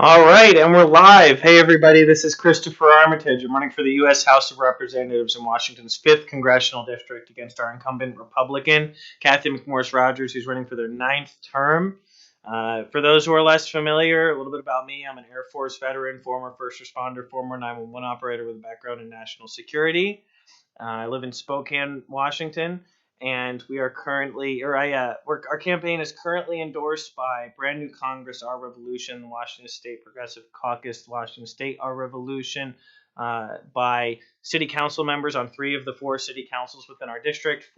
All right, and we're live. Hey, everybody, this is Christopher Armitage. I'm running for the U.S. House of Representatives in Washington's 5th Congressional District against our incumbent Republican, Kathy McMorris Rogers, who's running for their 9th term. For those who are less familiar, a little bit about me. I'm an Air Force veteran, former first responder, former 911 operator with a background in national security. I live in Spokane, Washington, and we are currently, our campaign is currently endorsed by Brand New Congress, Our Revolution, Washington State Progressive Caucus, Washington State, Our Revolution, by city council members on 3 of the 4 city councils within our district.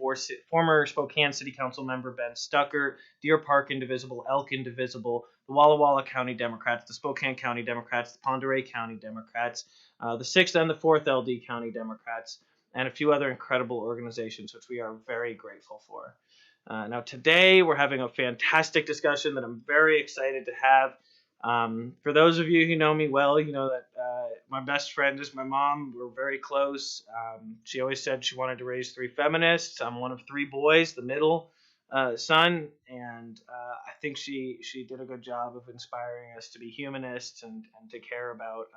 Former Spokane City Council member Ben Stucker, Deer Park Indivisible, Elk Indivisible, the Walla Walla County Democrats, the Spokane County Democrats, the Pend Oreille County Democrats, the 6th and the 4th LD County Democrats, and a few other incredible organizations, which we are very grateful for. Now, today we're having a fantastic discussion that I'm very excited to have. For those of you who know me well, you know that my best friend is my mom. We're very close. She always said she wanted to raise 3 feminists. I'm one of 3 boys, the middle son, and I think she did a good job of inspiring us to be humanists and to care about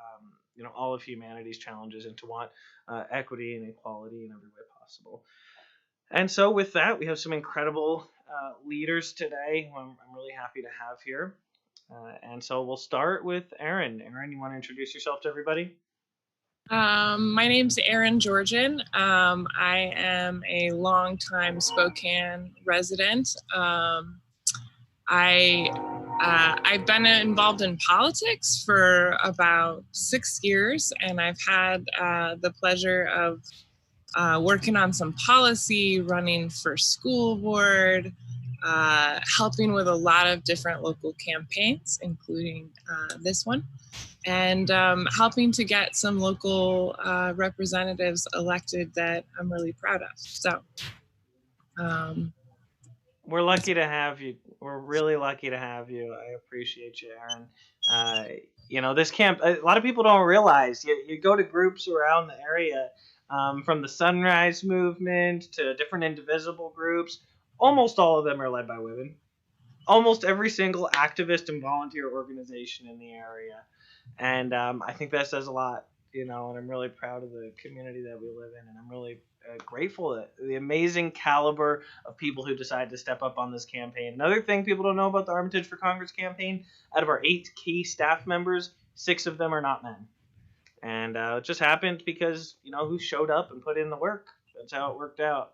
all of humanity's challenges and to want equity and equality in every way possible. And so with that, we have some incredible leaders today who I'm really happy to have here. And so we'll start with Erin. Erin, you want to introduce yourself to everybody? My name's Erin Georgen. I am a longtime Spokane resident. I've been involved in politics for about 6 years, and I've had the pleasure of working on some policy, running for school board, helping with a lot of different local campaigns, including this one, and helping to get some local representatives elected that I'm really proud of. So we're lucky to have you. We're really lucky to have you. I appreciate you, Erin. This camp, a lot of people don't realize, you go to groups around the area, from the Sunrise Movement to different indivisible groups. Almost all of them are led by women. Almost every single activist and volunteer organization in the area. And I think that says a lot, and I'm really proud of the community that we live in, and I'm really grateful that the amazing caliber of people who decide to step up on this campaign. Another thing people don't know about the Armitage for Congress campaign, out of our 8 key staff members, 6 of them are not men. And it just happened because, who showed up and put in the work. That's how it worked out.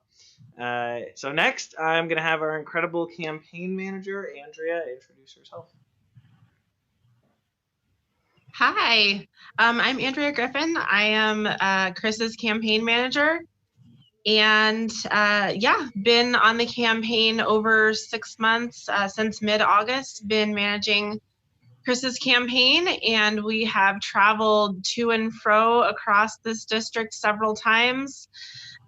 So next, I'm going to have our incredible campaign manager, Andrea, introduce herself. Hi, I'm Andrea Griffin. I am Chris's campaign manager, and been on the campaign over 6 months, since mid-August, been managing Chris's campaign, and we have traveled to and fro across this district several times.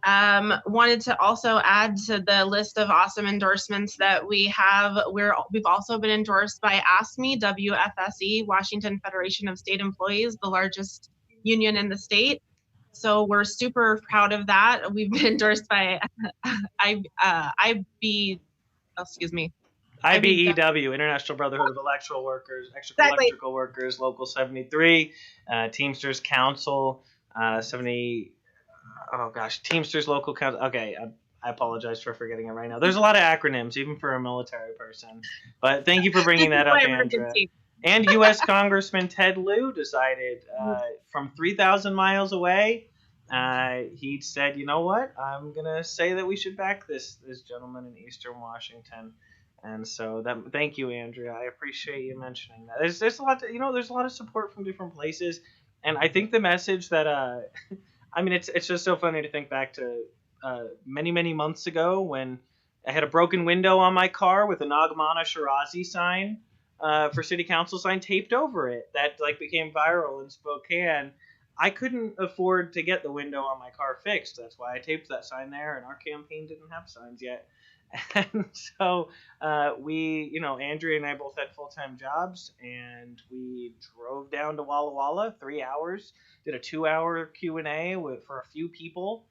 Wanted to also add to the list of awesome endorsements that we have. We've also been endorsed by AFSCME, WFSE, Washington Federation of State Employees, the largest union in the state. So we're super proud of that. We've been endorsed by IBEW, International Brotherhood of Electrical Workers, Electrical Workers, Local 73, Teamsters Council, 70. Oh gosh, Teamsters Local Council. Okay, I apologize for forgetting it right now. There's a lot of acronyms, even for a military person. But thank you for bringing that up, Andrea. And U.S. Congressman Ted Lieu decided from 3,000 miles away, he said, you know what? I'm going to say that we should back this gentleman in Eastern Washington. And so thank you, Andrea. I appreciate you mentioning that. There's a lot there's a lot of support from different places. And I think the message that it's just so funny to think back to many, many months ago when I had a broken window on my car with a Nagmana Shirazi sign for city council sign taped over it that became viral in Spokane. I couldn't afford to get the window on my car fixed. That's why I taped that sign there, and our campaign didn't have signs yet. And so Andrea and I both had full-time jobs, and we drove down to Walla Walla, 3 hours, did a 2-hour Q&A for a few people,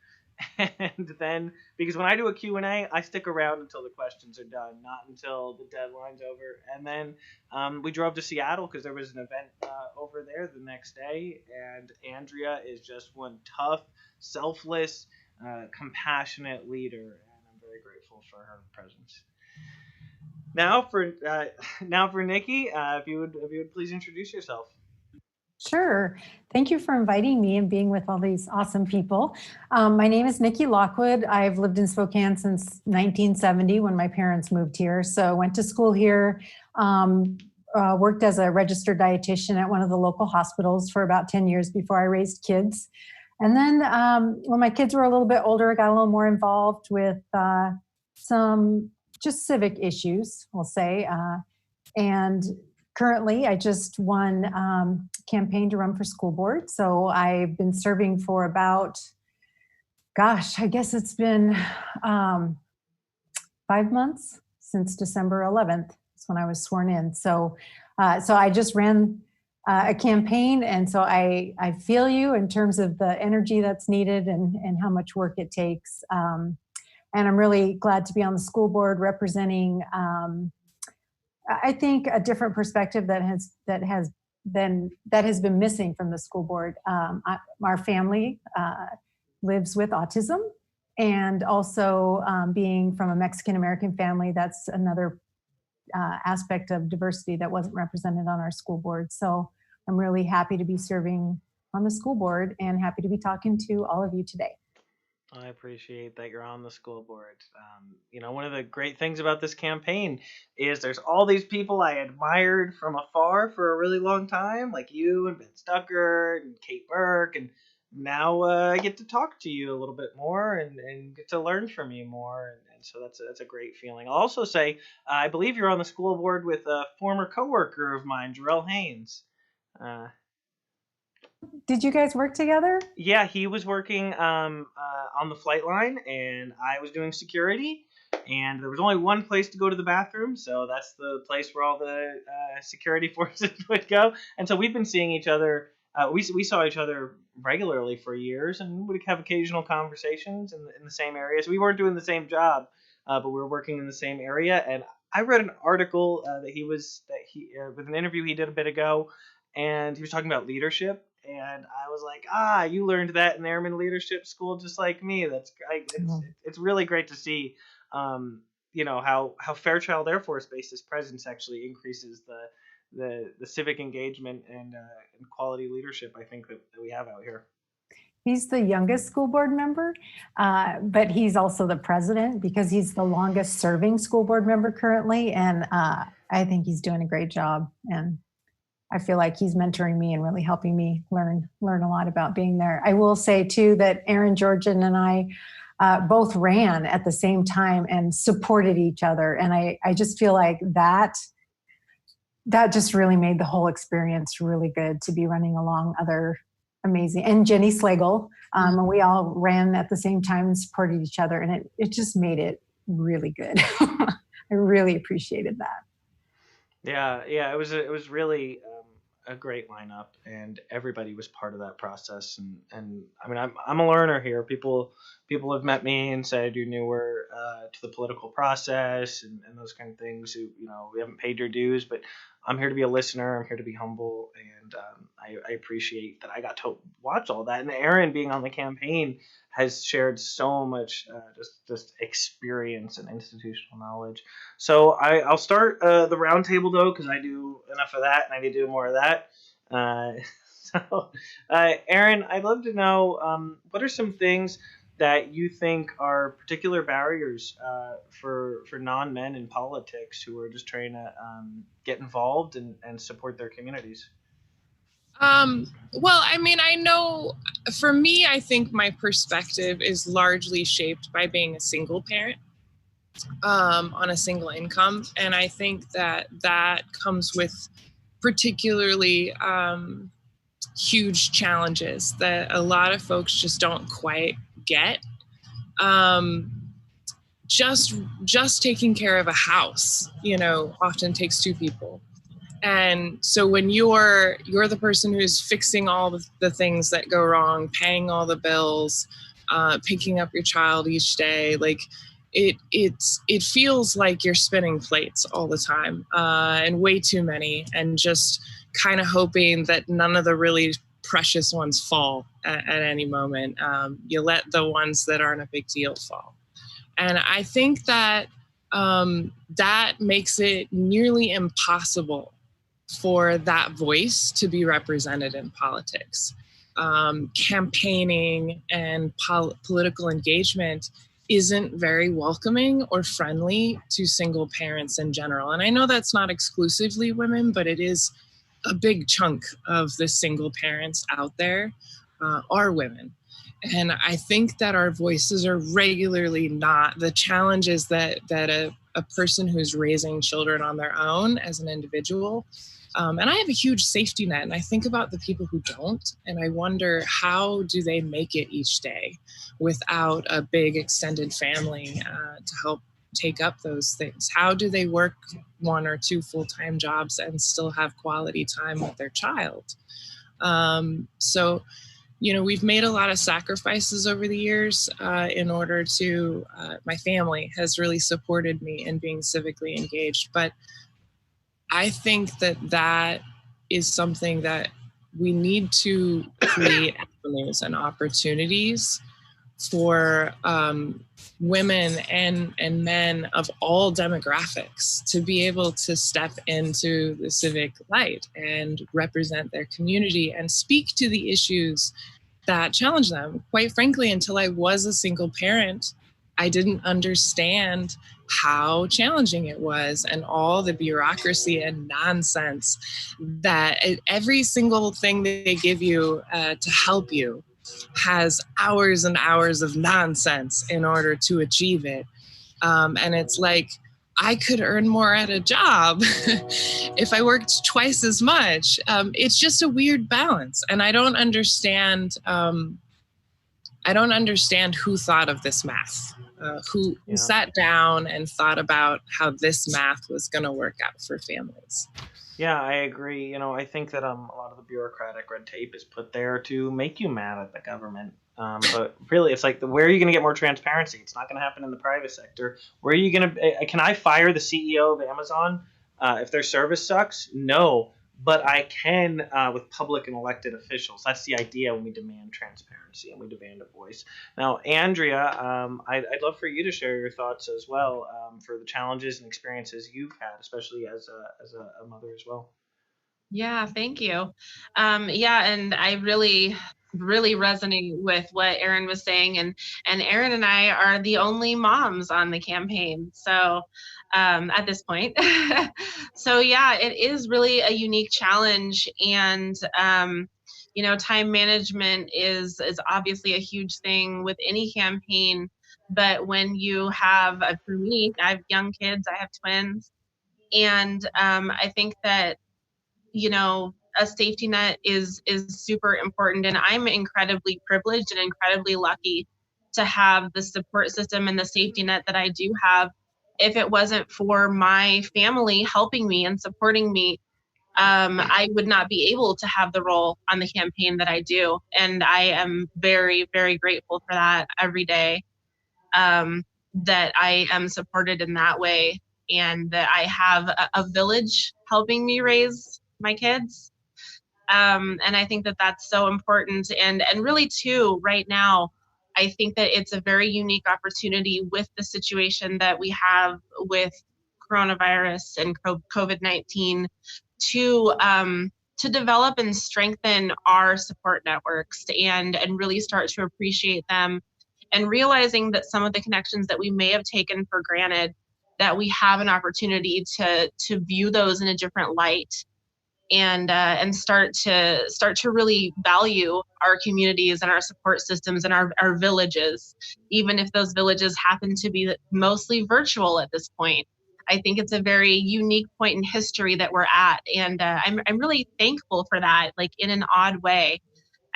And then, because when I do a Q&A, I stick around until the questions are done, not until the deadline's over. And then we drove to Seattle because there was an event over there the next day. And Andrea is just one tough, selfless, compassionate leader. And I'm very grateful for her presence. Now for Nikki, if you would please introduce yourself. Sure. Thank you for inviting me and being with all these awesome people. My name is Nikki Lockwood. I've lived in Spokane since 1970 when my parents moved here. So I went to school here, worked as a registered dietitian at one of the local hospitals for about 10 years before I raised kids. And then when my kids were a little bit older, I got a little more involved with some just civic issues, we'll say. And currently, I just won campaign to run for school board. So I've been serving for about, I guess it's been 5 months since December 11th. That's when I was sworn in. So I just ran a campaign. And so I feel you in terms of the energy that's needed and how much work it takes. And I'm really glad to be on the school board representing I think a different perspective that has been missing from the school board. Our family lives with autism, and also being from a Mexican American family, that's another aspect of diversity that wasn't represented on our school board. So I'm really happy to be serving on the school board and happy to be talking to all of you today. I appreciate that you're on the school board. One of the great things about this campaign is there's all these people I admired from afar for a really long time, like you and Ben Stucker and Kate Burke, and now I get to talk to you a little bit more and get to learn from you more, and so that's a great feeling. I'll also say I believe you're on the school board with a former coworker of mine, Jarrell Haynes. Did you guys work together? Yeah, he was working on the flight line, and I was doing security. And there was only one place to go to the bathroom, so that's the place where all the security forces would go. And so we've been seeing each other. We saw each other regularly for years, and would have occasional conversations in the same areas. We weren't doing the same job, but we were working in the same area. And I read an article with an interview he did a bit ago, and he was talking about leadership. And I was like, you learned that in Airman Leadership School just like me. That's great. It's really great to see, how Fairchild Air Force Base's presence actually increases the civic engagement and quality leadership I think that we have out here. He's the youngest school board member, but he's also the president because he's the longest serving school board member currently. And I think he's doing a great job. And I feel like he's mentoring me and really helping me learn a lot about being there. I will say too that Erin, Georgen, and I both ran at the same time and supported each other. And I just feel like that just really made the whole experience really good to be running along other amazing, and Jenny Slagle, and we all ran at the same time and supported each other. And it just made it really good. I really appreciated that. Yeah, it was really a great lineup, and everybody was part of that process. And I mean, I'm a learner here. People have met me and said you're newer to the political process and those kind of things. We haven't paid your dues, but I'm here to be a listener. I'm here to be humble, and I appreciate that I got to watch all that. And Erin, being on the campaign, has shared so much just experience and institutional knowledge. So I'll start the roundtable though, because I do enough of that and I need to do more of that. Erin, I'd love to know what are some things that you think are particular barriers for non-men in politics who are just trying to get involved and support their communities? Well, I mean, I know for me, I think my perspective is largely shaped by being a single parent on a single income. And I think that comes with particularly huge challenges that a lot of folks just don't quite get. Just taking care of a house, often takes two people. And so when you're the person who's fixing all the things that go wrong, paying all the bills, picking up your child each day. Like it feels like you're spinning plates all the time, and way too many, and just kind of hoping that none of the really precious ones fall at any moment. You let the ones that aren't a big deal fall. And I think that that makes it nearly impossible for that voice to be represented in politics. Campaigning and political engagement isn't very welcoming or friendly to single parents in general. And I know that's not exclusively women, but it is a big chunk of the single parents out there are women. And I think that our voices are regularly not the challenges that a person who's raising children on their own as an individual. And I have a huge safety net, and I think about the people who don't, and I wonder, how do they make it each day without a big extended family to help take up those things? How do they work 1 or 2 full-time jobs and still have quality time with their child? So, we've made a lot of sacrifices over the years in order to, my family has really supported me in being civically engaged. But I think that is something that we need to create avenues and opportunities for women and men of all demographics to be able to step into the civic light and represent their community and speak to the issues that challenge them. Quite frankly, until I was a single parent, I didn't understand how challenging it was, and all the bureaucracy and nonsense that every single thing that they give you to help you has hours and hours of nonsense in order to achieve it. And it's like, I could earn more at a job if I worked twice as much. It's just a weird balance. And I don't understand who thought of this math, who sat down and thought about how this math was going to work out for families. Yeah, I agree. I think that a lot of the bureaucratic red tape is put there to make you mad at the government. But really, it's like, where are you going to get more transparency? It's not going to happen in the private sector. Where are you going to? Can I fire the CEO of Amazon if their service sucks? No, but I can with public and elected officials. That's the idea when we demand transparency and we demand a voice. Now, Andrea, I'd love for you to share your thoughts as well for the challenges and experiences you've had, especially as a mother as well. Yeah, thank you. And I really resonate with what Erin was saying, and Erin and I are the only moms on the campaign. So at this point, so yeah, it is really a unique challenge, and time management is obviously a huge thing with any campaign. But when you have, for me, I have young kids, I have twins, and I think that a safety net is super important. And I'm incredibly privileged and incredibly lucky to have the support system and the safety net that I do have. If it wasn't for my family helping me and supporting me, I would not be able to have the role on the campaign that I do. And I am very, very grateful for that every day, that I am supported in that way, and that I have a village helping me raise my kids. And I think that that's so important. And really too, right now, I think that it's a very unique opportunity with the situation that we have with coronavirus and COVID-19 to develop and strengthen our support networks and really start to appreciate them, and realizing that some of the connections that we may have taken for granted, that we have an opportunity to view those in a different light, and start to really value our communities and our support systems and our villages, even if those villages happen to be mostly virtual at this point. I think it's a very unique point in history that we're at, and I'm really thankful for that. Like, in an odd way,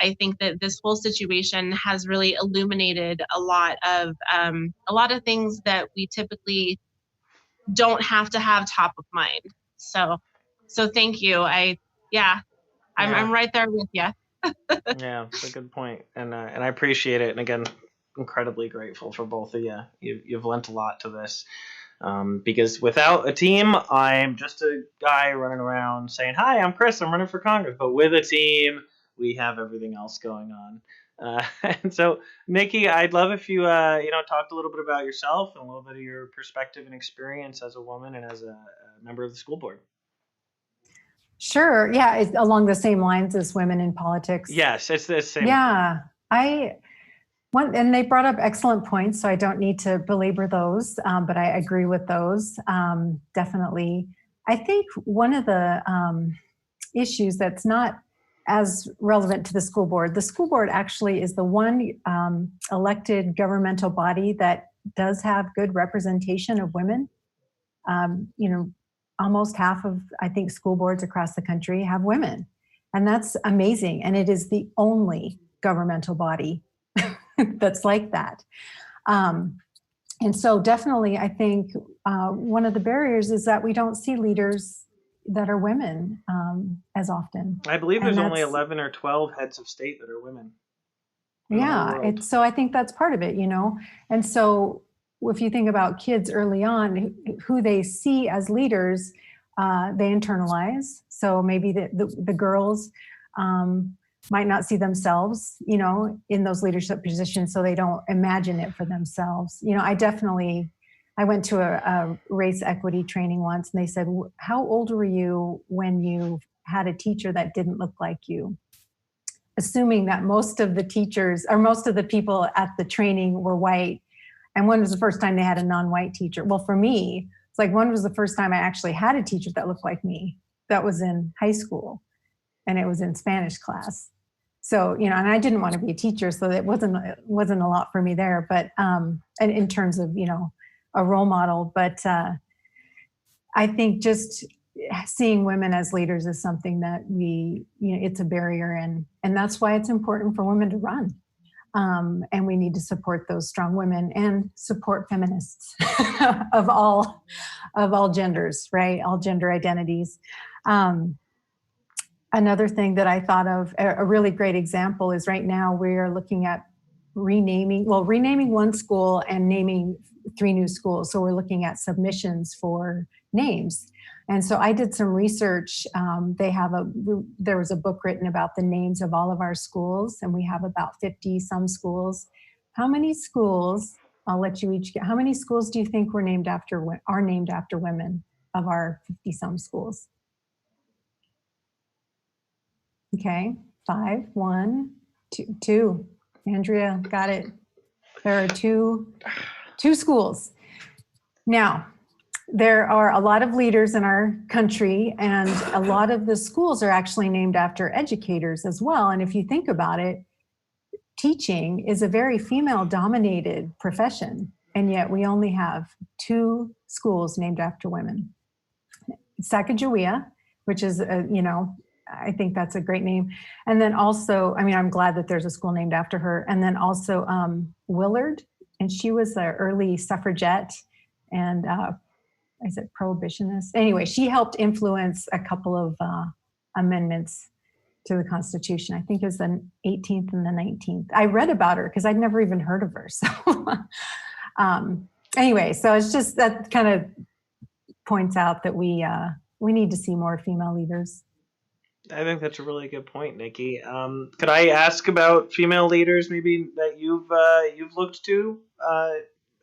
I think that this whole situation has really illuminated a lot of things that we typically don't have to have top of mind. So thank you. I'm right there with you. Yeah, it's a good point, and I appreciate it. And again, incredibly grateful for both of you. You've lent a lot to this. Because without a team, I'm just a guy running around saying, "Hi, I'm Chris. I'm running for Congress." But with a team, we have everything else going on. And so, Nikki, I'd love if you, talked a little bit about yourself and a little bit of your perspective and experience as a woman and as a member of the school board. Sure. Yeah. It's along the same lines as women in politics. Yes, it's the same. Yeah. And they brought up excellent points, so I don't need to belabor those, but I agree with those. Definitely. I think one of the issues that's not as relevant to the school board actually is the one elected governmental body that does have good representation of women. Almost half of, I think, school boards across the country have women. And that's amazing. And it is the only governmental body that's like that. And so definitely, I think one of the barriers is that we don't see leaders that are women as often. I believe there's only 11 or 12 heads of state that are women. Yeah, so I think that's part of it, And so if you think about kids early on, who they see as leaders, they internalize. So maybe the girls might not see themselves, in those leadership positions, so they don't imagine it for themselves. I went to a race equity training once, and they said, "How old were you when you had a teacher that didn't look like you?" Assuming that most of the teachers or most of the people at the training were white. And when was the first time they had a non-white teacher? Well, for me, it's like, when was the first time I actually had a teacher that looked like me? That was in high school, and it was in Spanish class. So, and I didn't want to be a teacher, so it wasn't a lot for me there. But and in terms of, a role model, but I think just seeing women as leaders is something that it's a barrier, and that's why it's important for women to run. And we need to support those strong women and support feminists of all genders, right? All gender identities. Another thing that I thought of, a really great example, is right now we are looking at renaming one school and naming 3 new schools. So we're looking at submissions for names. And so I did some research. There was a book written about the names of all of our schools, and we have about 50 some schools. How many schools, I'll let you each get, how many schools do you think are named after women of our 50 some schools? Okay, 5, 1, 2. Andrea got it. There are two schools. Now, there are a lot of leaders in our country, and a lot of the schools are actually named after educators as well. And if you think about it, teaching is a very female-dominated profession, and yet we only have 2 schools named after women. Sacagawea, which is, I think that's a great name. And then also, I'm glad that there's a school named after her. And then also Willard, and she was an early suffragette and is it prohibitionist? Anyway, she helped influence a couple of amendments to the Constitution. I think it was the 18th and the 19th. I read about her because I'd never even heard of her. So anyway, so it's just that kind of points out that we need to see more female leaders. I think that's a really good point, Nikki. Could I ask about female leaders maybe that you've looked to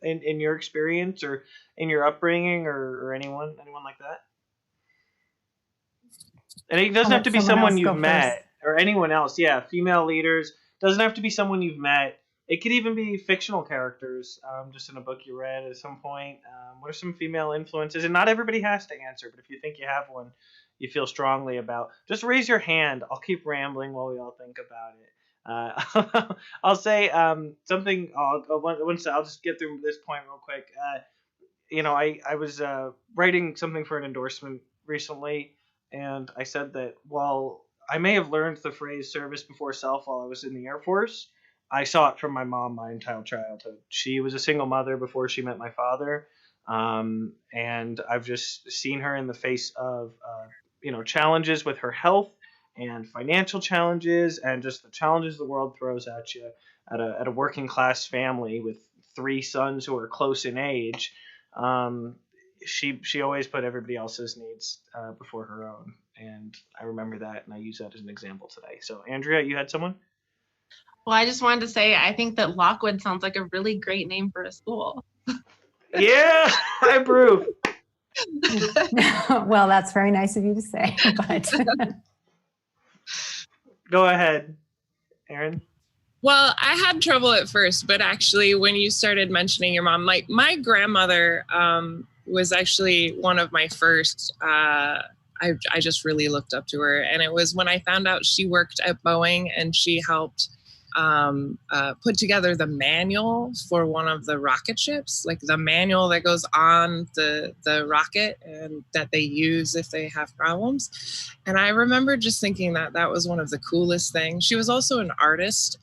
in your experience or in your upbringing or anyone like that? And it doesn't have to be someone you've met or anyone else. Yeah, female leaders. Doesn't have to be someone you've met. It could even be fictional characters, just in a book you read at some point. What are some female influences? And not everybody has to answer, but if you think you have one you feel strongly about, just raise your hand. I'll keep rambling while we all think about it. I'll say something. I'll just get through this point real quick. I was writing something for an endorsement recently, and I said that while I may have learned the phrase service before self while I was in the Air Force, I saw it from my mom my entire childhood. She was a single mother before she met my father, and I've just seen her in the face of challenges with her health and financial challenges and just the challenges the world throws at you. at a working class family with 3 sons who are close in age. She always put everybody else's needs before her own, and I remember that, and I use that as an example today. So, Andrea, you had someone? Well, I just wanted to say I think that Lockwood sounds like a really great name for a school. Yeah, I approve. Well, that's very nice of you to say, but Go ahead, Erin. Well, I had trouble at first, but actually, when you started mentioning your mom, like my grandmother was actually one of my first. I just really looked up to her, and it was when I found out she worked at Boeing and she helped put together the manual for one of the rocket ships, like the manual that goes on the rocket and that they use if they have problems. And I remember just thinking that that was one of the coolest things. She was also an artist.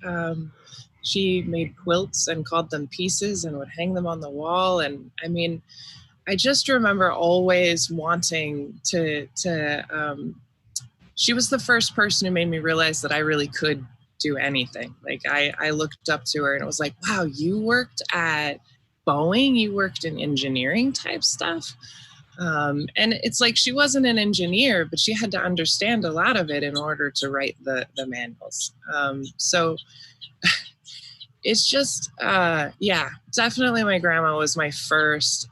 She made quilts and called them pieces and would hang them on the wall. And I mean, I just remember always wanting to she was the first person who made me realize that I really could do anything. Like I looked up to her and it was like, wow, you worked at Boeing, you worked in engineering type stuff. And it's like she wasn't an engineer, but she had to understand a lot of it in order to write the manuals. So it's just, yeah, definitely my grandma was my first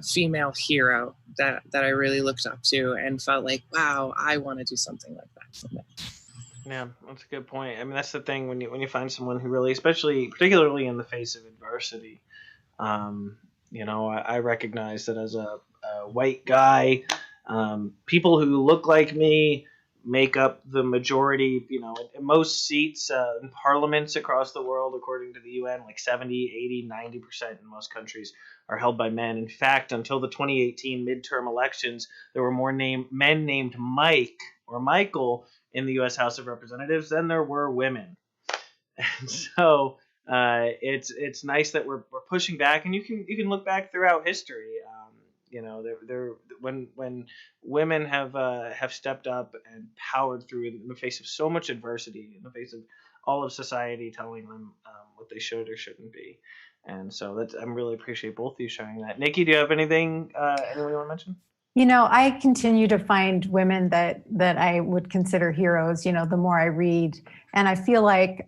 female hero that I really looked up to and felt like, wow, I want to do something like that someday. Yeah, that's a good point. I mean, that's the thing when you find someone who really, particularly in the face of adversity, I recognize that as a white guy, people who look like me make up the majority, in most seats in parliaments across the world, according to the UN, like 70, 80, 90% in most countries are held by men. In fact, until the 2018 midterm elections, there were more men named Mike or Michael in the U.S. House of Representatives than there were women. And so it's nice that we're pushing back, and you can look back throughout history. When women have stepped up and powered through in the face of so much adversity, in the face of all of society telling them what they should or shouldn't be. And so I really appreciate both of you sharing that. Nikki, do you have anything anyone you want to mention? I continue to find women that I would consider heroes, the more I read. And I feel like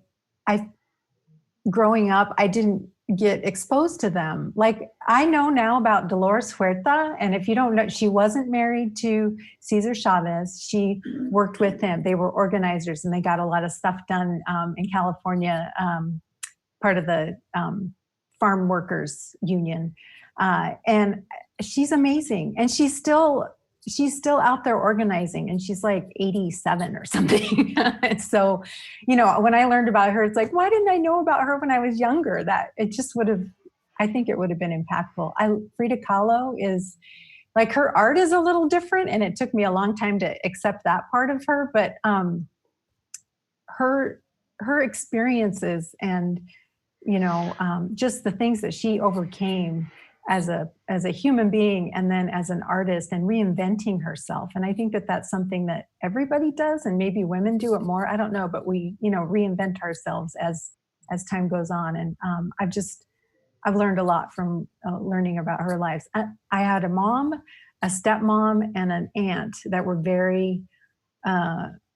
growing up, I didn't get exposed to them. Like I know now about Dolores Huerta. And if you don't know, she wasn't married to Cesar Chavez. She worked with him. They were organizers and they got a lot of stuff done in California, part of the farm workers union. And she's amazing. And she's still out there organizing, and she's like 87 or something. And so, when I learned about her, it's like, why didn't I know about her when I was younger? That it just I think it would have been impactful. Frida Kahlo is like, her art is a little different, and it took me a long time to accept that part of her, but her experiences and, just the things that she overcame as a human being and then as an artist and reinventing herself. And I think that that's something that everybody does, and maybe women do it more. I don't know, but we, reinvent ourselves as time goes on. And I've learned a lot from learning about her lives. I had a mom, a stepmom, and an aunt that were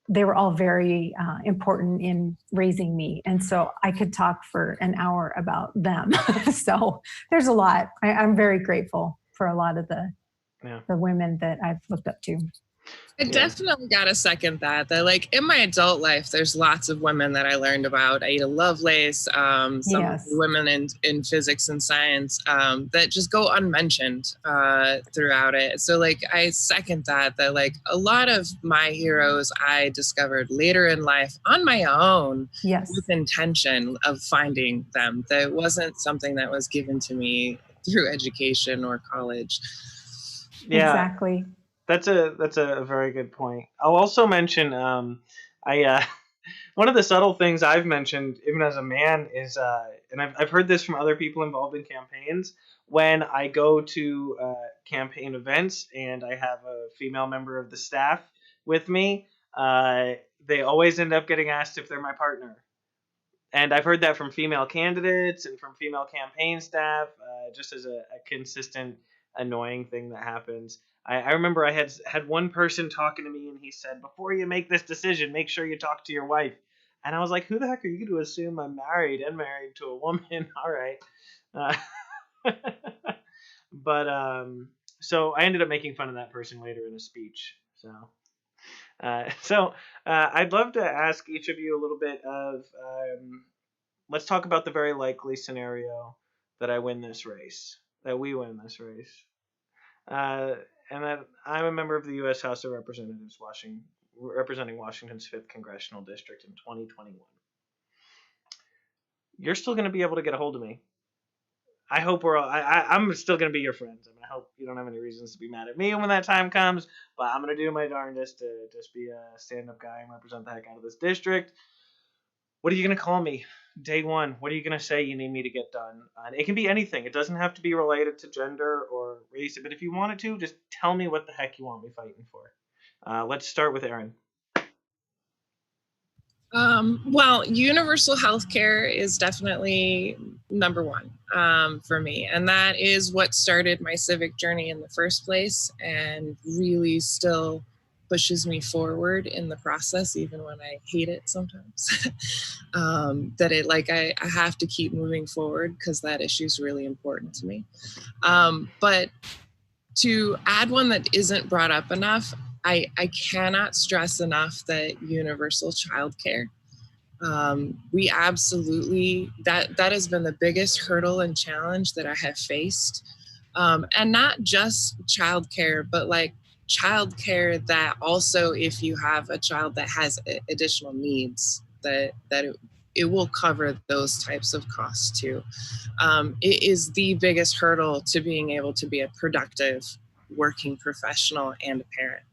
they were all very important in raising me. And so I could talk for an hour about them. So there's a lot. I'm very grateful for a lot of the women that I've looked up to. I definitely got to second that like in my adult life, there's lots of women that I learned about. Ada Lovelace, some women in physics and science that just go unmentioned throughout it. So like I second that like a lot of my heroes I discovered later in life on my own with intention of finding them. That wasn't something that was given to me through education or college. Yeah. Exactly. That's a very good point. I'll also mention one of the subtle things I've mentioned even as a man is and I've heard this from other people involved in campaigns. When I go to campaign events and I have a female member of the staff with me, they always end up getting asked if they're my partner. And I've heard that from female candidates and from female campaign staff, just as a consistent annoying thing that happens. I remember I had one person talking to me, and he said, before you make this decision, make sure you talk to your wife. And I was like, who the heck are you to assume I'm married and married to a woman? All right. But so I ended up making fun of that person later in a speech. So I'd love to ask each of you a little bit of, let's talk about the very likely scenario that I win this race, that we win this race. And that I'm a member of the U.S. House of Representatives, representing Washington's 5th Congressional District in 2021. You're still going to be able to get a hold of me. I hope I'm still going to be your friends. I mean, I hope you don't have any reasons to be mad at me when that time comes, but I'm going to do my darndest to just be a stand-up guy and represent the heck out of this district. What are you going to call me? Day one, what are you going to say you need me to get done? It can be anything. It doesn't have to be related to gender or race, but if you wanted to, just tell me what the heck you want me fighting for. Let's start with Erin. Well, universal health care is definitely number one for me. And that is what started my civic journey in the first place and really still pushes me forward in the process, even when I hate it sometimes. I have to keep moving forward because that issue is really important to me. But to add one that isn't brought up enough, I cannot stress enough that universal childcare. We absolutely, that has been the biggest hurdle and challenge that I have faced. And not just childcare, but like childcare that also, if you have a child that has additional needs, that it will cover those types of costs too. It is the biggest hurdle to being able to be a productive working professional and a parent.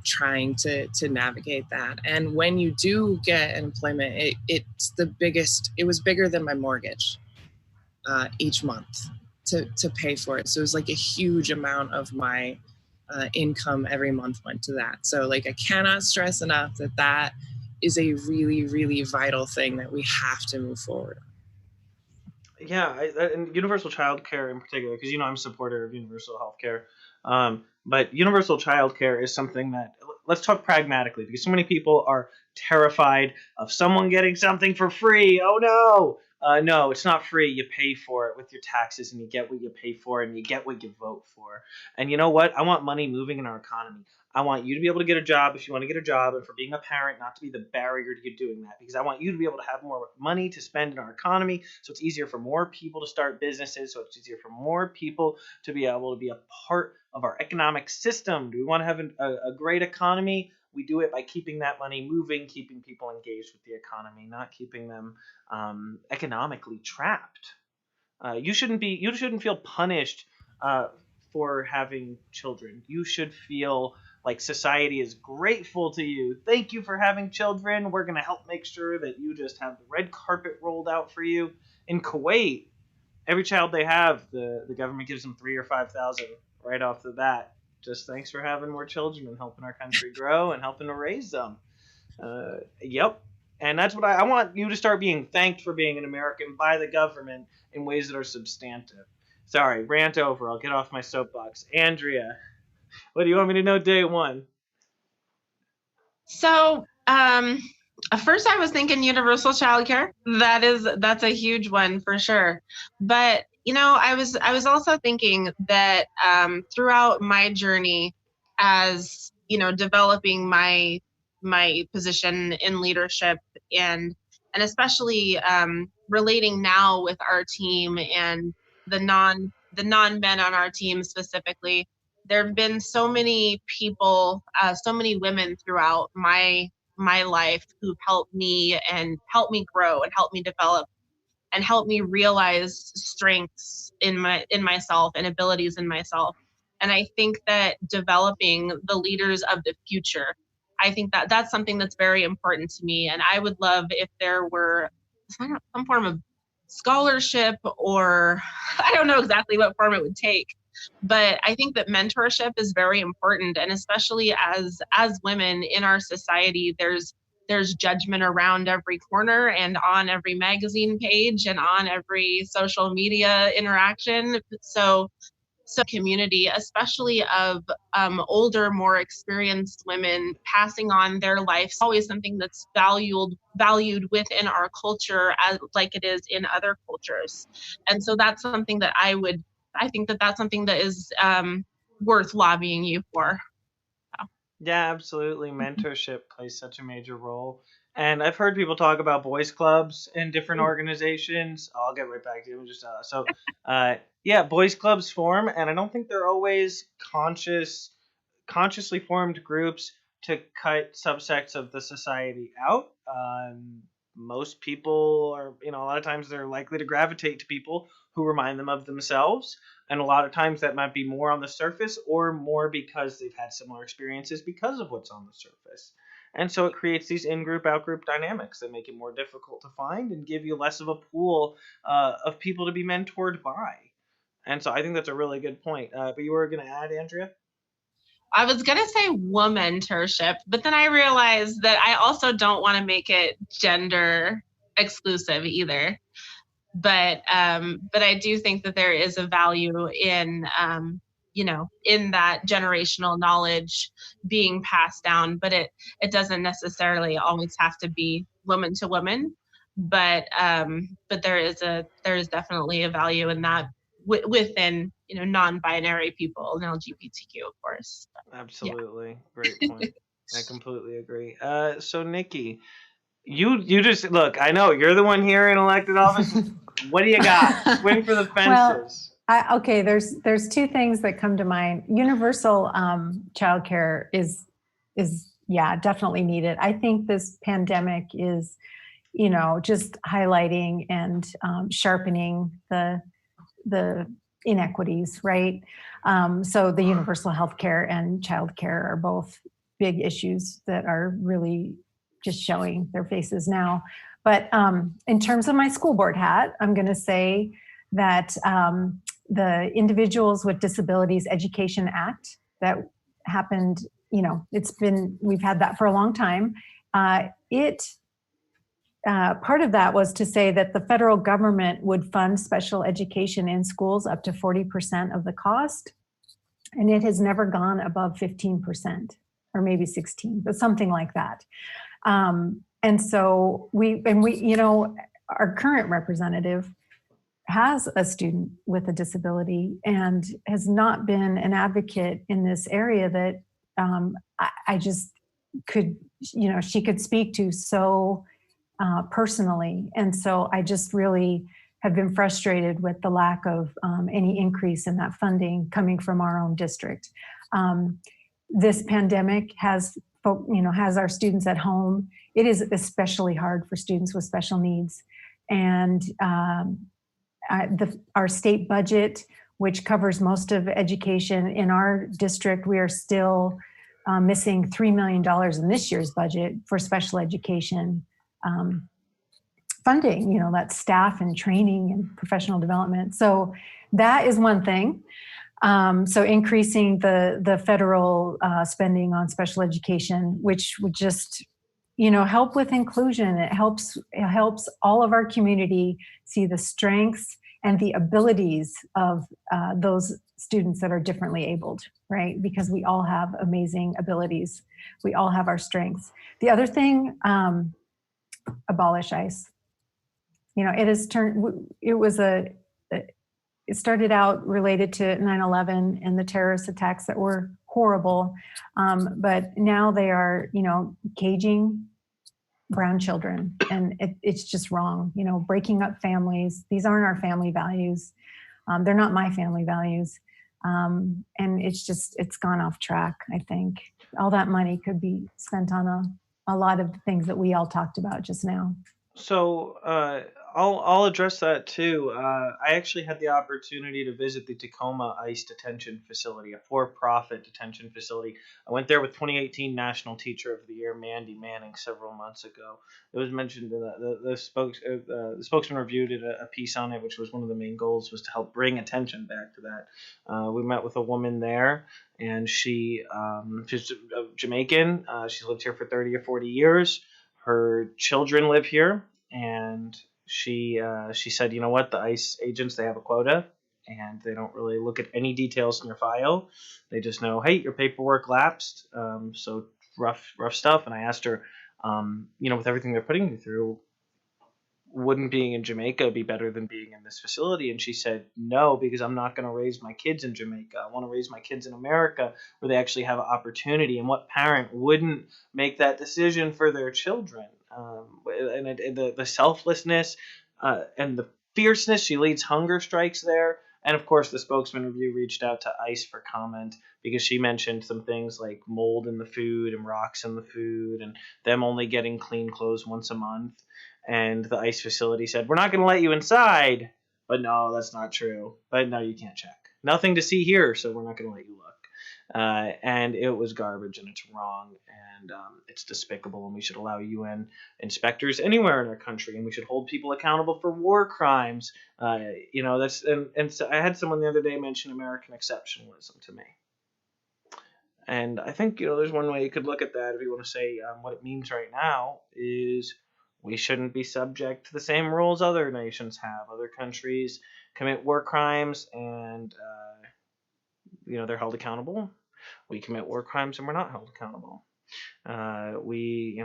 Trying to navigate that. And when you do get employment, it's the biggest, it was bigger than my mortgage each month to pay for it. So it was like a huge amount of my income every month went to that. So like I cannot stress enough that is a really, really vital thing that we have to move forward on. Yeah, and universal child care in particular, because I'm a supporter of universal health care. But universal child care is something that, let's talk pragmatically, because so many people are terrified of someone getting something for free. Oh no! No, it's not free. You pay for it with your taxes, and you get what you pay for, and you get what you vote for. And you know what? I want money moving in our economy. I want you to be able to get a job if you want to get a job, and for being a parent not to be the barrier to you doing that, because I want you to be able to have more money to spend in our economy, so it's easier for more people to start businesses, so it's easier for more people to be able to be a part of our economic system. Do we want to have a great economy? We do it by keeping that money moving, keeping people engaged with the economy, not keeping them economically trapped. You shouldn't feel punished for having children. You should feel like society is grateful to you. Thank you for having children. We're going to help make sure that you just have the red carpet rolled out for you. In Kuwait, every child they have, the government gives them $3,000 or $5,000 right off the bat. Just thanks for having more children and helping our country grow and helping to raise them. Yep. And that's what I want you to start being thanked for being an American by the government in ways that are substantive. Sorry, rant over. I'll get off my soapbox. Andrea, what do you want me to know day one? So, first I was thinking universal childcare. That's a huge one for sure. But I was also thinking that throughout my journey as developing my position in leadership and especially relating now with our team and the non-men on our team specifically, there have been so many people, so many women throughout my life who've helped me and helped me grow and helped me develop and help me realize strengths in myself and abilities in myself. And I think that developing the leaders of the future, I think that that's something that's very important to me. And I would love if there were some form of scholarship, or I don't know exactly what form it would take, but I think that mentorship is very important. And especially as women in our society, there's there's judgment around every corner and on every magazine page and on every social media interaction. So community, especially of older, more experienced women passing on their life, always something that's valued within our culture as like it is in other cultures. And so that's something that I think that that's something that is worth lobbying you for. Yeah, absolutely. Mentorship plays such a major role. And I've heard people talk about boys clubs in different organizations. I'll get right back to you in just yeah, boys clubs form, and I don't think they're always consciously formed groups to cut subsects of the society out. Most people are, a lot of times they're likely to gravitate to people who remind them of themselves. And a lot of times that might be more on the surface or more because they've had similar experiences because of what's on the surface. And so it creates these in-group, out-group dynamics that make it more difficult to find and give you less of a pool of people to be mentored by. And so I think that's a really good point. But you were going to add, Andrea? I was going to say womentorship, but then I realized that I also don't want to make it gender exclusive either. But I do think that there is a value in, in that generational knowledge being passed down, but it doesn't necessarily always have to be woman to woman. But there is definitely a value in that within, non-binary people and LGBTQ, of course. Absolutely. Yeah. Great point. I completely agree. So Nikki, you just look, I know you're the one here in elected office. What do you got? Swing for the fences. Well, there's two things that come to mind. Universal childcare is definitely needed. I think this pandemic is, just highlighting and sharpening the inequities, right? So the universal health care and childcare are both big issues that are really just showing their faces now. But in terms of my school board hat, I'm going to say that the Individuals with Disabilities Education Act that happened, we've had that for a long time. Part of that was to say that the federal government would fund special education in schools up to 40% of the cost. And it has never gone above 15% or maybe 16, but something like that. And so our current representative has a student with a disability and has not been an advocate in this area that I just could, she could speak to so personally. And so I just really have been frustrated with the lack of any increase in that funding coming from our own district. This pandemic has our students at home. It is especially hard for students with special needs. And our state budget, which covers most of education in our district, we are still missing $3 million in this year's budget for special education funding, that's staff and training and professional development. So that is one thing. So increasing the federal spending on special education, which would just, help with inclusion. It helps all of our community see the strengths and the abilities of those students that are differently abled, right? Because we all have amazing abilities. We all have our strengths. The other thing, abolish ICE. It has turned, it started out related to 9/11 and the terrorist attacks that were horrible. But now they are, caging brown children, and it's just wrong, breaking up families. These aren't our family values. They're not my family values. And it's gone off track, I think. All that money could be spent on a lot of things that we all talked about just now. So I'll address that too. I actually had the opportunity to visit the Tacoma ICE Detention Facility, a for-profit detention facility. I went there with 2018 National Teacher of the Year, Mandy Manning, several months ago. It was mentioned that the spokesman reviewed a piece on it, which was one of the main goals was to help bring attention back to that. We met with a woman there, and she's Jamaican. She's lived here for 30 or 40 years. her children live here, and she said, you know what, the ICE agents, they have a quota, and they don't really look at any details in your file. They just know, hey, your paperwork lapsed, so rough stuff. And I asked her, with everything they're putting you through, wouldn't being in Jamaica be better than being in this facility? And she said, no, because I'm not going to raise my kids in Jamaica. I want to raise my kids in America where they actually have opportunity. And what parent wouldn't make that decision for their children? The selflessness and the fierceness. She leads hunger strikes there. And of course, the spokesman review reached out to ICE for comment because she mentioned some things like mold in the food and rocks in the food and them only getting clean clothes once a month. And the ICE facility said, we're not going to let you inside. But no, that's not true. But no, you can't check. Nothing to see here, so we're not going to let you look. And it was garbage, and it's wrong, and it's despicable, and we should allow UN inspectors anywhere in our country, and we should hold people accountable for war crimes. That's and so I had someone the other day mention American exceptionalism to me. And I think, there's one way you could look at that if you want to say what it means right now is we shouldn't be subject to the same rules other nations have. Other countries commit war crimes and, they're held accountable. We commit war crimes and we're not held accountable. We've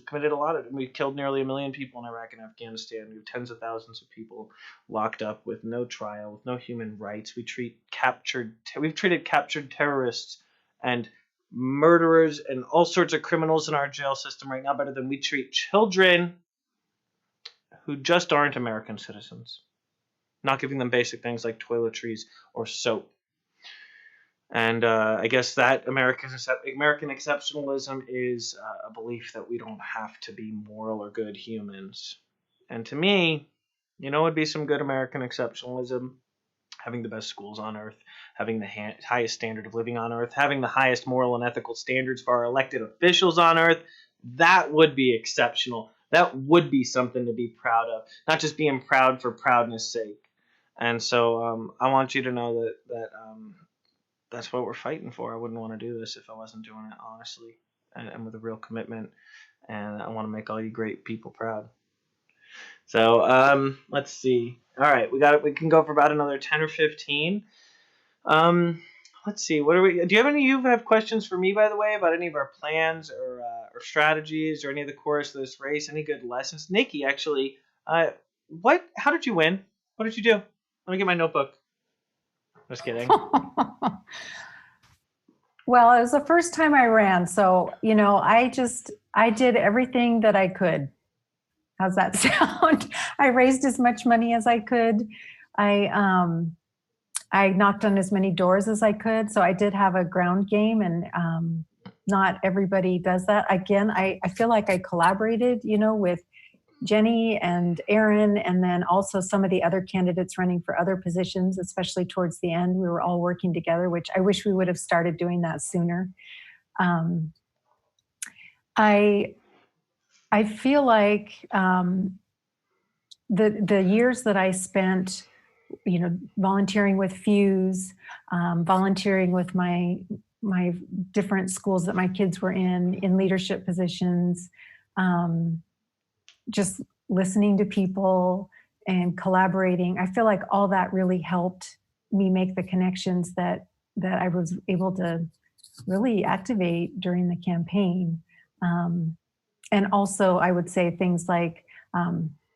committed we've killed nearly 1 million people in Iraq and Afghanistan. We have tens of thousands of people locked up with no trial, with no human rights. We've treated captured terrorists and murderers and all sorts of criminals in our jail system right now better than we treat children who just aren't American citizens, not giving them basic things like toiletries or soap. And I guess that American exceptionalism is a belief that we don't have to be moral or good humans. And to me, would be some good American exceptionalism: having the best schools on earth, having the highest standard of living on earth, having the highest moral and ethical standards for our elected officials on earth. That would be exceptional. That would be something to be proud of, not just being proud for proudness sake. And so I want you to know that that's what we're fighting for. I wouldn't want to do this if I wasn't doing it honestly and with a real commitment. And I want to make all you great people proud. So let's see. All right, we can go for about another 10 or 15. Let's see. Do you have questions for me, by the way, about any of our plans or strategies or any of the course of this race? Any good lessons? Nikki, actually, how did you win? What did you do? Let me get my notebook. Just kidding. Well, it was the first time I ran, so I did everything that I could. How's that sound? I raised as much money as I could. I knocked on as many doors as I could. So I did have a ground game, and not everybody does that. Again, I feel like I collaborated, with Jenny and Erin, and then also some of the other candidates running for other positions, especially towards the end. We were all working together, which I wish we would have started doing that sooner. I feel like the years that I spent, volunteering with Fuse, volunteering with my different schools that my kids were in leadership positions, just listening to people and collaborating. I feel like all that really helped me make the connections that I was able to really activate during the campaign. And also, I would say things like,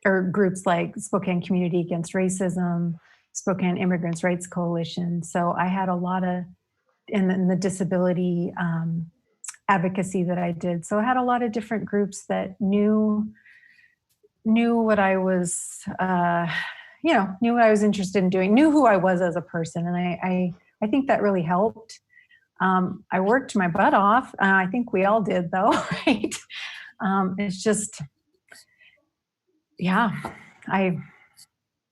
or groups like Spokane Community Against Racism, Spokane Immigrants' Rights Coalition. So I had a lot of, and then the disability advocacy that I did. So I had a lot of different groups that knew what I was, knew what I was interested in doing, knew who I was as a person. And I think that really helped. I worked my butt off. I think we all did, though, right? It's just, I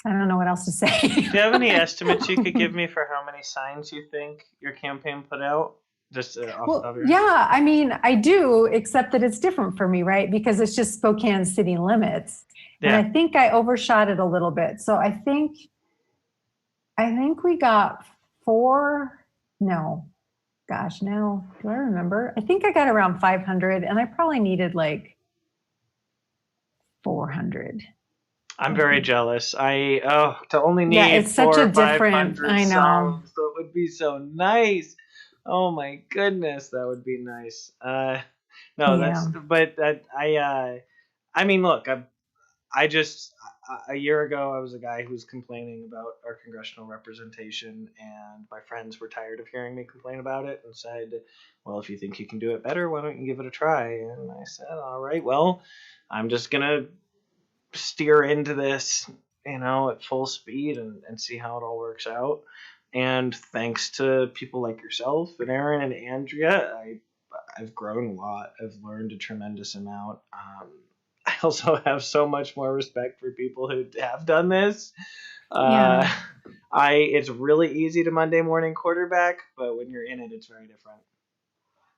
don't know what else to say. Do you have any estimates you could give me for how many signs you think your campaign put out? Just yeah, I mean, I do, except that it's different for me, right? Because it's just Spokane city limits. Yeah. And I think I overshot it a little bit. So I think we got 4, now, do I remember? I think I got around 500, and I probably needed like 400. I'm very jealous. To only need it's such a different. 500 I know. subs, that would be so nice. Oh my goodness, that would be nice. I mean, look, I just a year ago I was a guy who was complaining about our congressional representation, and my friends were tired of hearing me complain about it and said, "Well, if you think you can do it better, why don't you give it a try?" And I said, "All right, well, I'm just gonna steer into this, at full speed and see how it all works out." And thanks to people like yourself and Erin and Andrea, I've grown a lot. I've learned a tremendous amount. I also have so much more respect for people who have done this. It's really easy to Monday morning quarterback, but when you're in it, it's very different.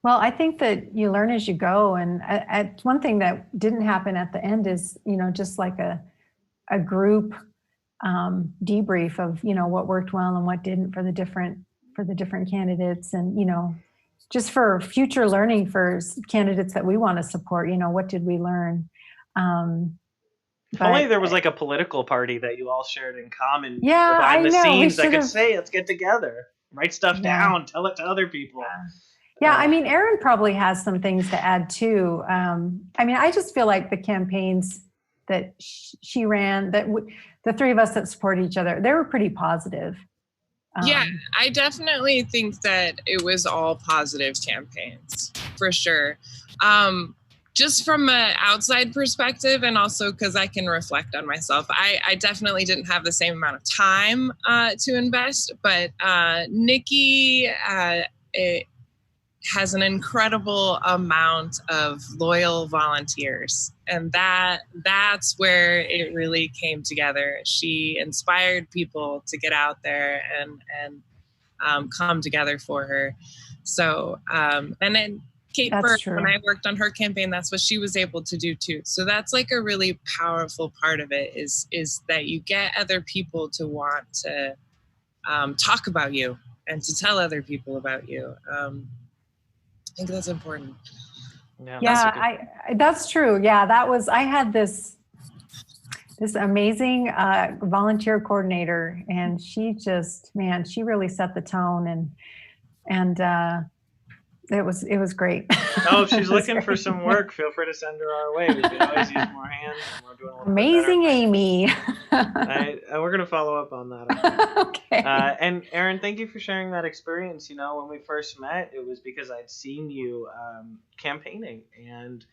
Well, I think that you learn as you go. And one thing that didn't happen at the end is, just like a group debrief of, what worked well and what didn't for the different candidates. And, just for future learning for candidates that we want to support, what did we learn? If only there was like a political party that you all shared in common behind the scenes that could say, let's get together, write stuff down, tell it to other people. Yeah, I mean, Erin probably has some things to add too. I just feel like the campaigns that she ran, that the three of us that support each other, they were pretty positive. Yeah, I definitely think that it was all positive campaigns, for sure. Just from an outside perspective, and also because I can reflect on myself, I definitely didn't have the same amount of time to invest, but Nikki has an incredible amount of loyal volunteers, and that's where it really came together. She inspired people to get out there and come together for her. So and then Kate Burke, when I worked on her campaign, that's what she was able to do too. So that's like a really powerful part of it is that you get other people to want to talk about you and to tell other people about you. I think that's important. Yeah, that's true. Yeah, I had this amazing volunteer coordinator, and she really set the tone, and it was great. Oh, if she's looking for some work, feel free to send her our way. We could always use more hands. And we're doing amazing, Amy. We're going to follow up on that. Okay. And Erin, thank you for sharing that experience. When we first met, it was because I'd seen you campaigning and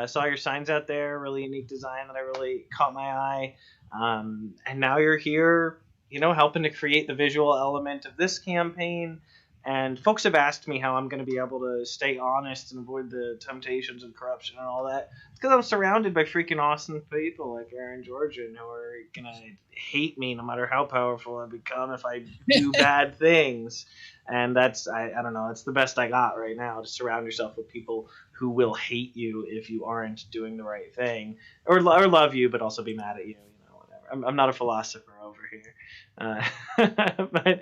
saw your signs out there, really unique design that I really caught my eye. And now you're here, helping to create the visual element of this campaign. And folks have asked me how I'm going to be able to stay honest and avoid the temptations of corruption and all that. It's because I'm surrounded by freaking awesome people like Erin and Georgen who are going to hate me no matter how powerful I become if I do bad things. And that's, I don't know, that's the best I got right now, to surround yourself with people who will hate you if you aren't doing the right thing. Or love you, but also be mad at you, whatever. I'm not a philosopher over here. But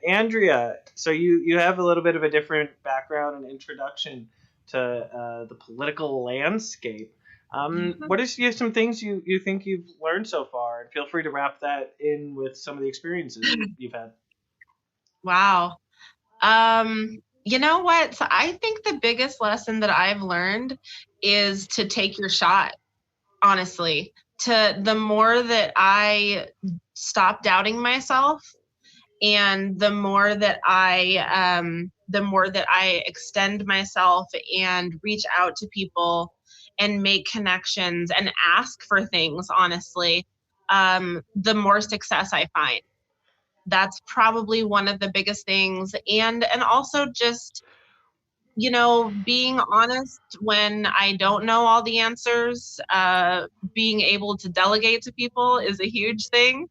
Andrea, so you have a little bit of a different background and introduction to the political landscape. What are some things you think you've learned so far? And feel free to wrap that in with some of the experiences you've had. Wow. You know what? So I think the biggest lesson that I've learned is to take your shot, honestly. The more that I stop doubting myself, and the more that I extend myself and reach out to people and make connections and ask for things, honestly, the more success I find. That's probably one of the biggest things. And also just, being honest when I don't know all the answers, being able to delegate to people is a huge thing.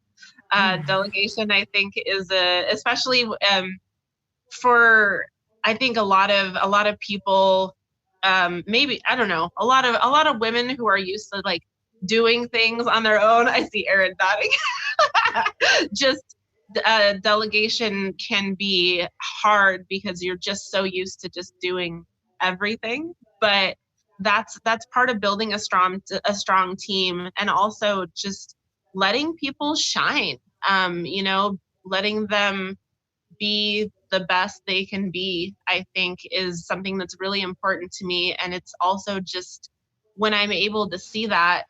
Delegation, I think, is especially for, I think a lot of people, maybe, I don't know, a lot of women who are used to like doing things on their own. I see Erin nodding. Just delegation can be hard because you're just so used to just doing everything. But that's part of building a strong team, and also just letting people shine, letting them be the best they can be, I think is something that's really important to me. And it's also just when I'm able to see that,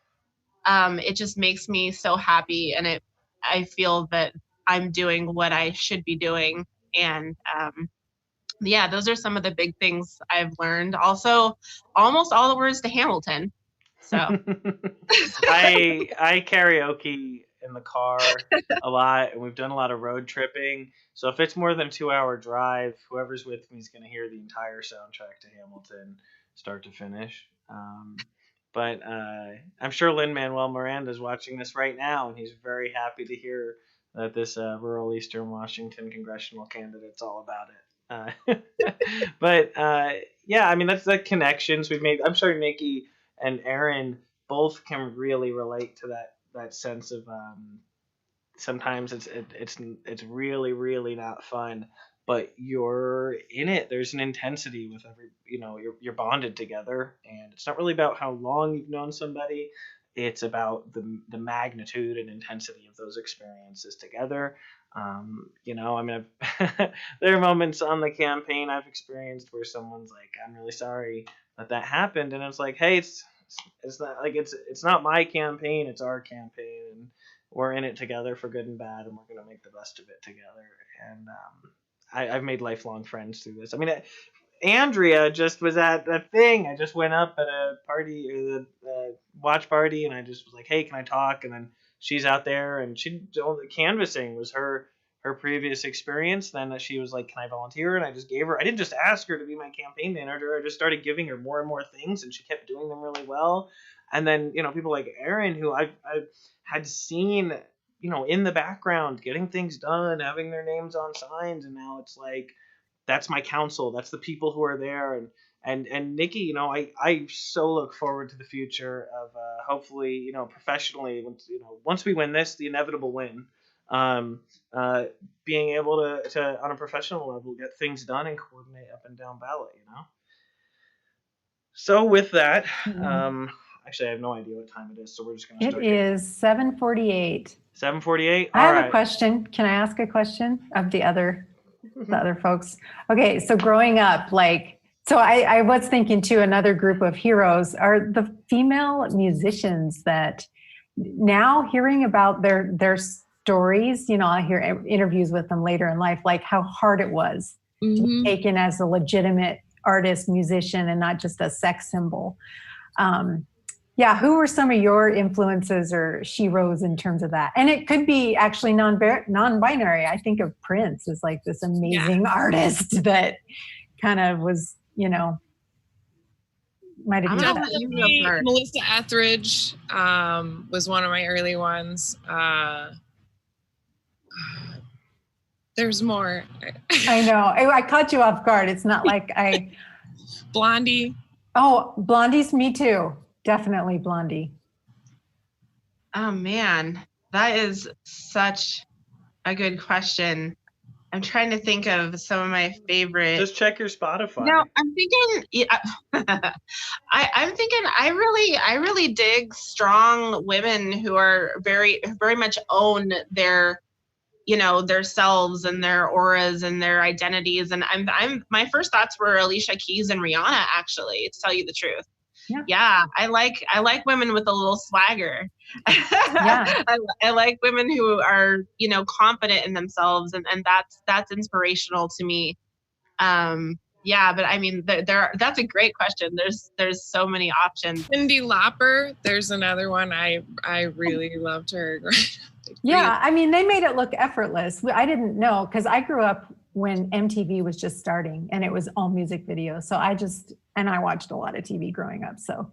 it just makes me so happy, and I feel that I'm doing what I should be doing. And yeah, those are some of the big things I've learned. Also, almost all the words to Hamilton. So I karaoke in the car a lot, and we've done a lot of road tripping. So if it's more than a 2-hour drive, whoever's with me is going to hear the entire soundtrack to Hamilton, start to finish. But I'm sure Lin-Manuel Miranda's watching this right now, and he's very happy to hear that this rural Eastern Washington congressional candidate's all about it. But yeah, I mean, that's the connections we've made. I'm sure Nikki and Erin both can really relate to that sense of sometimes it's really, really not fun, but you're in it. There's an intensity with every, you're bonded together, and it's not really about how long you've known somebody. It's about the magnitude and intensity of those experiences together. I mean, there are moments on the campaign I've experienced where someone's like, "I'm really sorry that happened," and it's like, "Hey, it's not like it's not my campaign, it's our campaign, and we're in it together for good and bad, and we're gonna make the best of it together." And I've made lifelong friends through this. I mean, Andrea just was at that thing. I just went up at a party, or the watch party, and I just was like, "Hey, can I talk?" And then she's out there, and canvassing was her previous experience. Then she was like, "Can I volunteer?" And I just gave her. I didn't just ask her to be my campaign manager. I just started giving her more and more things, and she kept doing them really well. And then people like Erin, who I've had seen, in the background, getting things done, having their names on signs, and now it's like, that's my council. That's the people who are there. And Nikki, I so look forward to the future of hopefully, professionally, once we win this, the inevitable win, being able to on a professional level get things done and coordinate up and down ballot. So with that, actually, I have no idea what time it is, so we're just going to start. It is 7:48. 7:48. I have a question. Can I ask a question of the other folks? Okay, so growing up, so I was thinking too, another group of heroes are the female musicians that now hearing about their stories, I hear interviews with them later in life, like how hard it was to be taken as a legitimate artist, musician, and not just a sex symbol. Yeah, who were some of your influences or sheroes in terms of that? And it could be actually non-binary. I think of Prince as like this amazing artist that kind of was, might have been Melissa Etheridge was one of my early ones. There's more. I know. I caught you off guard. It's not like Blondie. Oh, Blondie's me too. Definitely Blondie. Oh man, that is such a good question. I'm trying to think of some of my favorite. Just check your Spotify. No, I'm thinking. I'm thinking. I really dig strong women who are very, very much own their, their selves and their auras and their identities. And my first thoughts were Alicia Keys and Rihanna, actually, to tell you the truth. Yeah, I like women with a little swagger. Yeah. I like women who are, confident in themselves, and that's inspirational to me. Yeah, but I mean, that's a great question. There's so many options. Cyndi Lauper, there's another one. I really loved her. Yeah, I mean, they made it look effortless. I didn't know, because I grew up when MTV was just starting and it was all music videos. So I watched a lot of TV growing up. So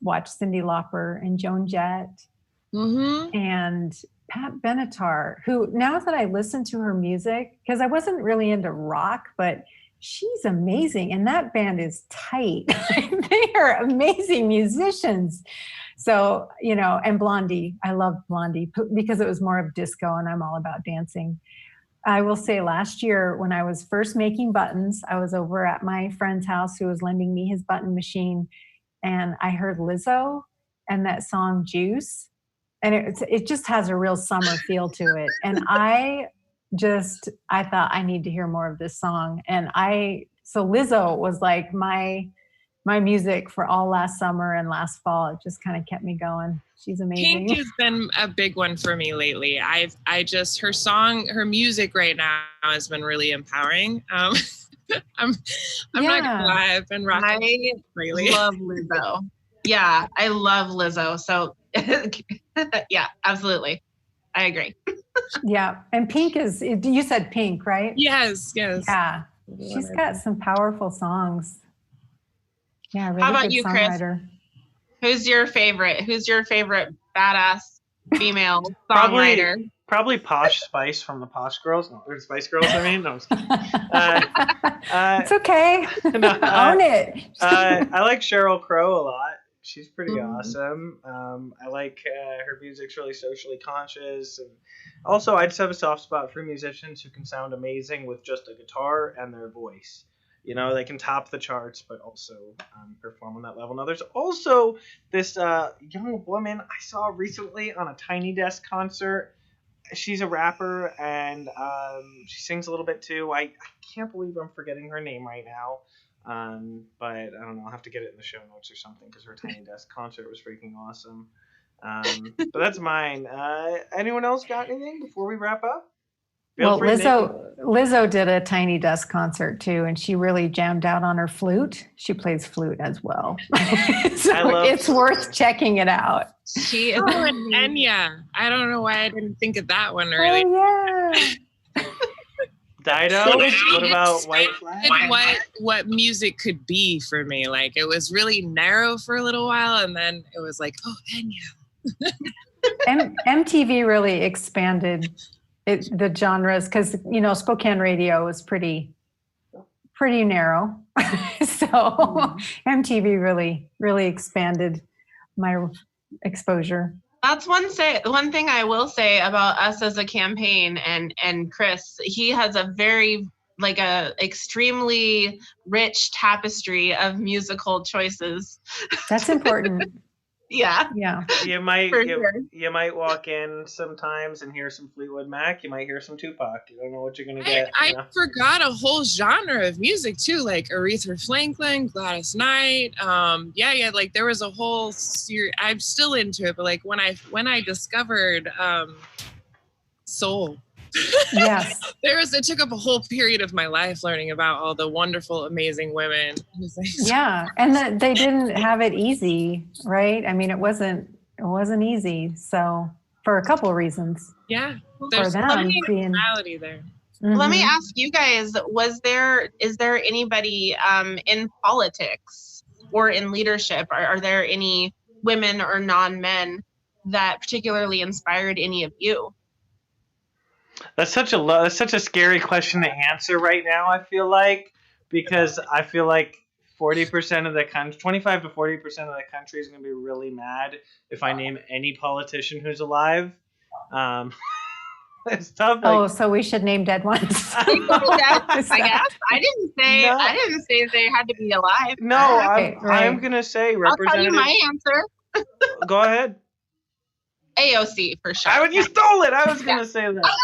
watched Cyndi Lauper and Joan Jett and Pat Benatar, who, now that I listen to her music, because I wasn't really into rock, but she's amazing. And that band is tight. They are amazing musicians. So, and Blondie, I love Blondie because it was more of disco and I'm all about dancing. I will say last year when I was first making buttons, I was over at my friend's house who was lending me his button machine, and I heard Lizzo and that song Juice, and it just has a real summer feel to it. And I thought I need to hear more of this song. And so Lizzo was like my music for all last summer and last fall. It just kind of kept me going. She's amazing. Pink has been a big one for me lately. Her music right now has been really empowering. I'm not gonna lie, I've been rocking lately. I love Lizzo. Yeah, I love Lizzo. So yeah, absolutely. I agree. Yeah. And Pink you said Pink, right? Yes. Yeah. She's got some powerful songs. Yeah, really. How about good you, songwriter. Chris? Who's your favorite badass female songwriter? Probably Posh Spice from the Posh Girls. No, or Spice Girls, I mean. No, I'm just kidding. It's okay. Own it. I like Sheryl Crow a lot. She's pretty awesome. I like her music's really socially conscious. And also, I just have a soft spot for musicians who can sound amazing with just a guitar and their voice. You know, they can top the charts, but also perform on that level. Now, there's also this young woman I saw recently on a Tiny Desk concert. She's a rapper, and she sings a little bit, too. I can't believe I'm forgetting her name right now. But I don't know. I'll have to get it in the show notes or something because her Tiny Desk concert was freaking awesome. But that's mine. Anyone else got anything before we wrap up? Well, Lizzo did a Tiny Desk concert too, and she really jammed out on her flute. She plays flute as well. So it's worth checking it out. She is and Enya. I don't know why I didn't think of that one earlier. Oh, yeah. Dido? What about White Flag? What music could be for me. Like, it was really narrow for a little while, and then it was like, oh, Enya. MTV really expanded the genres because, you know, Spokane radio was pretty narrow. So MTV really expanded my exposure. That's one thing I will say about us as a campaign and Chris. He has a extremely rich tapestry of musical choices. That's important. Yeah. You might walk in sometimes and hear some Fleetwood Mac. You might hear some Tupac. You don't know what you're gonna get. I forgot a whole genre of music too, like Aretha Franklin, Gladys Knight. Like there was a whole series. I'm still into it, but like when I discovered soul. Yes. It took up a whole period of my life learning about all the wonderful, amazing women. Yeah. And they didn't have it easy, right? I mean, it wasn't easy. So for a couple of reasons. Yeah. There's reality there. Mm-hmm. Let me ask you guys, is there anybody in politics or in leadership? Are there any women or non-men that particularly inspired any of you? That's such a scary question to answer right now, I feel like, because I feel like 40% of the country, 25 to 40% of the country is going to be really mad if I name any politician who's alive. It's tough. So we should name dead ones. I guess. I didn't say they had to be alive. No, I'm going to say Representative. I'll tell you my answer. Go ahead. AOC for sure. You stole it. I was going to say that.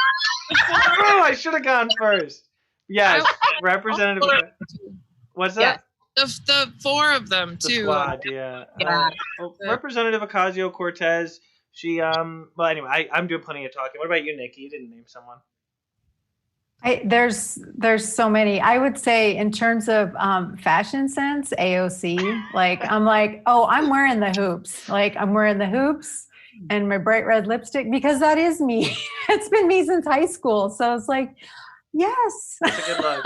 I should have gone first. Yes, Representative. What's that? The four of them too. The squad, yeah. Representative Ocasio-Cortez. She well, anyway, I'm doing plenty of talking. What about you, Nikki? You didn't name someone. There's so many. I would say in terms of fashion sense, AOC. Like I'm like, oh, I'm wearing the hoops. Like I'm wearing the hoops and my bright red lipstick because that is me. It's been me since high school. So it's like, yes. That's a good look.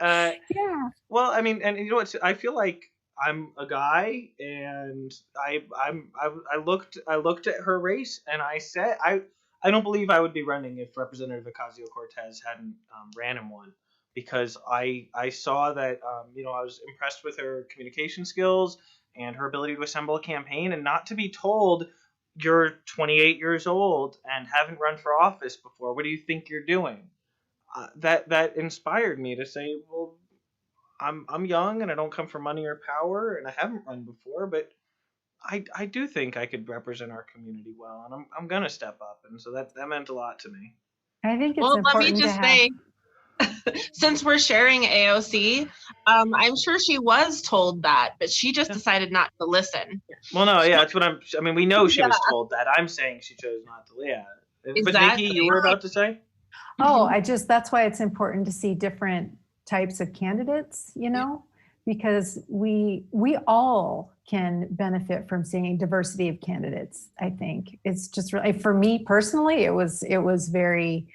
Yeah. Well, I mean, and you know what? I feel like I'm a guy, and I looked at her race, and I said I don't believe I would be running if Representative Ocasio-Cortez hadn't ran in one, because I saw that I was impressed with her communication skills and her ability to assemble a campaign, and not to be told you're 28 years old and haven't run for office before. What do you think you're doing? that inspired me to say, well, I'm young and I don't come from money or power and I haven't run before, but I do think I could represent our community well, and I'm gonna step up, and so that meant a lot to me. I think it's Well, let me important to just have. say, since we're sharing AOC, I'm sure she was told that, but she just decided not to listen. Well, no, yeah, that's what I mean, we know she was told that. I'm saying she chose not to. Yeah. But Exactly. Nikki, you were about to say? Oh, that's why it's important to see different types of candidates, because we all can benefit from seeing diversity of candidates. I think it's just really, for me personally, it was very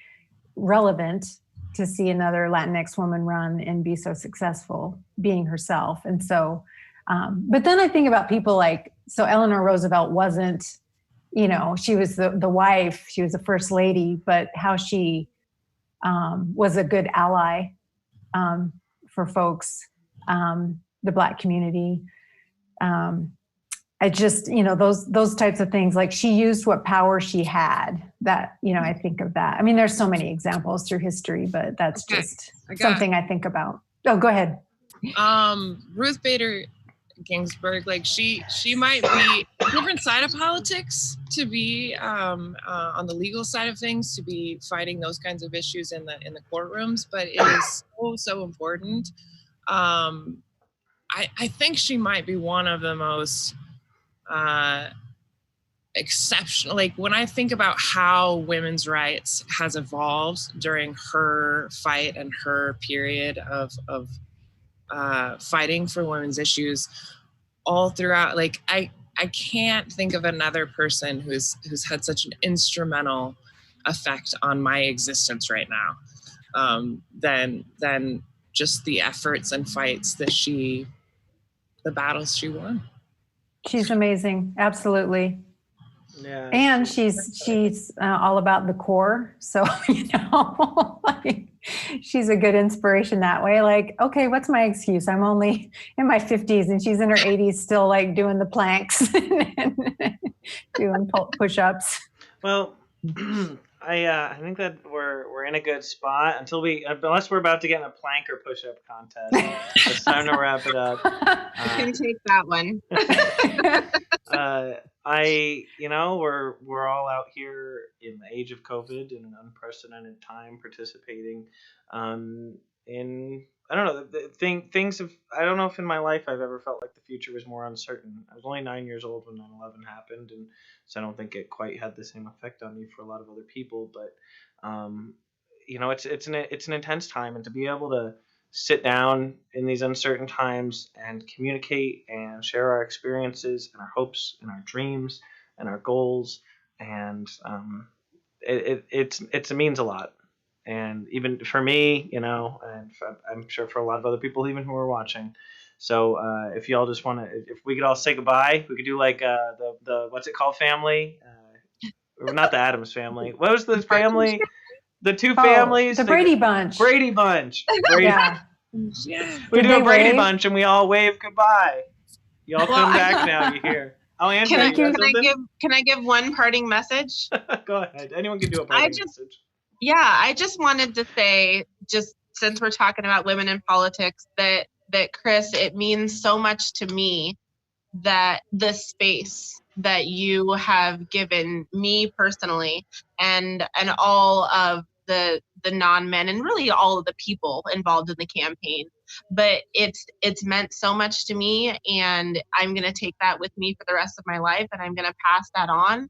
relevant to see another Latinx woman run and be so successful being herself. And so, but then I think about people so Eleanor Roosevelt wasn't, she was the wife, she was the first lady, but how she was a good ally for folks, the Black community. I just, those types of things, like she used what power she had, that, I think of that. I mean, there's so many examples through history, but that's just something I think about. Oh, go ahead. Ruth Bader Ginsburg, she might be a different side of politics, to be on the legal side of things, to be fighting those kinds of issues in the courtrooms, but it is so important. I think she might be one of the most exceptional. When I think about how women's rights has evolved during her fight and her period of fighting for women's issues all throughout, I can't think of another person who's had such an instrumental effect on my existence right now than just the efforts and fights the battles she won. She's amazing. Absolutely. Yeah. And she's all about the core. So, she's a good inspiration that way. Okay, what's my excuse? I'm only in my 50s and she's in her 80s still doing the planks and doing push-ups. Well, I think that we're in a good spot unless we're about to get in a plank or push-up contest. It's time to wrap it up. You can take that one. We're all out here in the age of COVID in an unprecedented time, participating in, I don't know, things have, I don't know if in my life I've ever felt like the future was more uncertain. I was only 9 years old when 9/11 happened, and so I don't think it quite had the same effect on me for a lot of other people, but it's an intense time, and to be able to sit down in these uncertain times and communicate and share our experiences and our hopes and our dreams and our goals, and it means a lot. And even for me, and I'm sure for a lot of other people even who are watching. So if y'all just want to, if we could all say goodbye, we could do the what's it called, family? Not the Addams family. What was the family? The two families? The Brady Bunch. Brady Bunch. Yeah. We do a Brady Bunch and we all wave goodbye. Y'all come back now, you hear. Oh, Andrea, can I give one parting message? Go ahead. Anyone can do a parting message. Yeah, I just wanted to say, just since we're talking about women in politics, that Chris, it means so much to me that the space that you have given me personally and all of the non-men and really all of the people involved in the campaign. But it's meant so much to me, and I'm going to take that with me for the rest of my life, and I'm going to pass that on.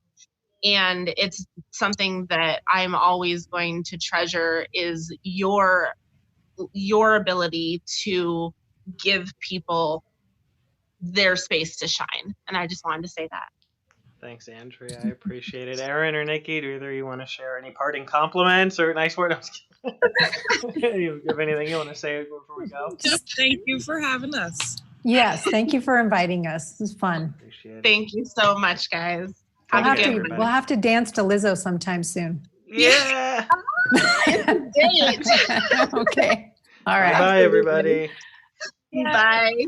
And it's something that I'm always going to treasure, is your ability to give people their space to shine. And I just wanted to say that. Thanks, Andrea. I appreciate it. Erin or Nikki, do either of you want to share any parting compliments or a nice word? You have anything you want to say before we go? Just thank you for having us. Yes, thank you for inviting us. It was fun. Appreciate it. Thank you so much, guys. We'll have to dance to Lizzo sometime soon. Yeah. Date. Okay. All right. Bye, everybody. Bye.